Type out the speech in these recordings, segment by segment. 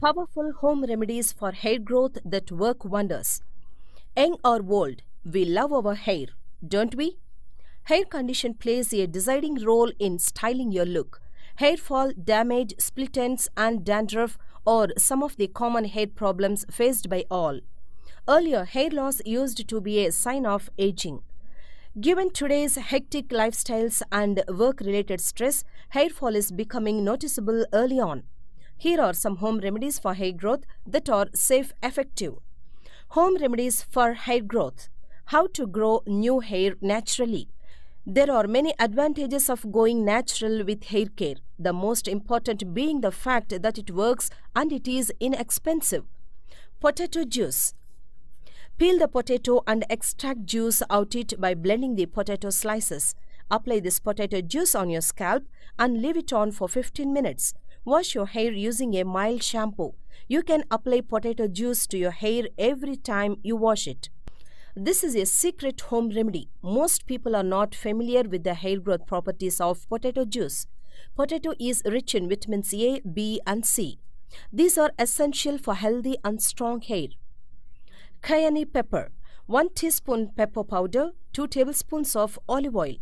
Powerful home remedies for hair growth that work wonders. Young or old, we love our hair, don't we? Hair condition plays a deciding role in styling your look. Hair fall, damage, split ends, and dandruff are some of the common hair problems faced by all. Earlier, hair loss used to be a sign of aging. Given today's hectic lifestyles and work-related stress, hair fall is becoming noticeable early on. Here are some home remedies for hair growth that are safe, effective. Home remedies for hair growth. How to grow new hair naturally. There are many advantages of going natural with hair care, the most important being the fact that it works and it is inexpensive. Potato juice. Peel the potato and extract juice out it by blending the potato slices. Apply this potato juice on your scalp and leave it on for 15 minutes. Wash your hair using a mild shampoo. You can apply potato juice to your hair every time you wash it. This is a secret home remedy. Most people are not familiar with the hair growth properties of potato juice. Potato is rich in vitamins A, B, and C. These are essential for healthy and strong hair. Cayenne pepper. 1 teaspoon pepper powder, 2 tablespoons of olive oil.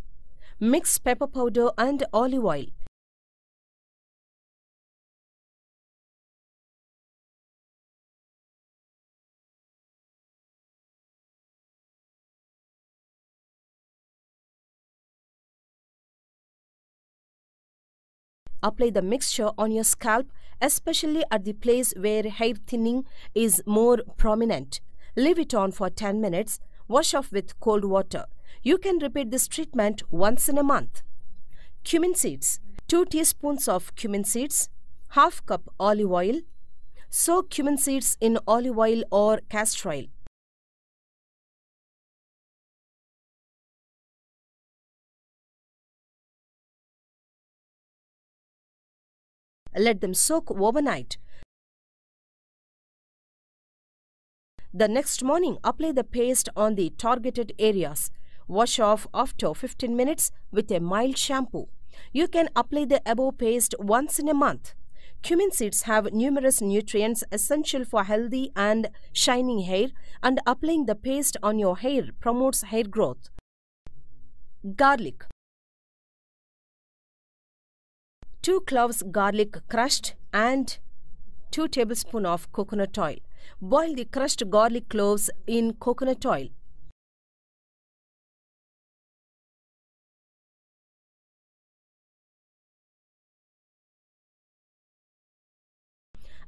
Mix pepper powder and olive oil. Apply the mixture on your scalp, especially at the place where hair thinning is more prominent. Leave it on for 10 minutes. Wash off with cold water. You can repeat this treatment once in a month. Cumin seeds. 2 teaspoons of cumin seeds. Half cup olive oil. Soak cumin seeds in olive oil or castor oil. Let them soak overnight. The next morning, apply the paste on the targeted areas. Wash off after 15 minutes with a mild shampoo. You can apply the above paste once in a month. Cumin seeds have numerous nutrients essential for healthy and shining hair, and applying the paste on your hair promotes hair growth. Garlic. 2 cloves garlic crushed and 2 tablespoons of coconut oil. Boil the crushed garlic cloves in coconut oil.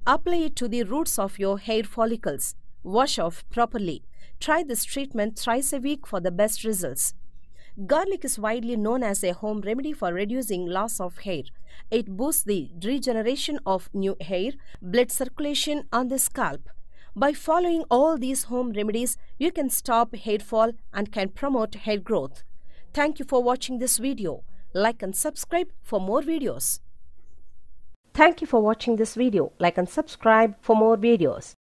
Apply it to the roots of your hair follicles. Wash off properly. Try this treatment thrice a week for the best results. Garlic is widely known as a home remedy for reducing loss of hair. It boosts the regeneration of new hair, blood circulation on the scalp. By following all these home remedies, you can stop hair fall and can promote hair growth. Thank you for watching this video. Like and subscribe for more videos. Thank you for watching this video. Like and subscribe for more videos.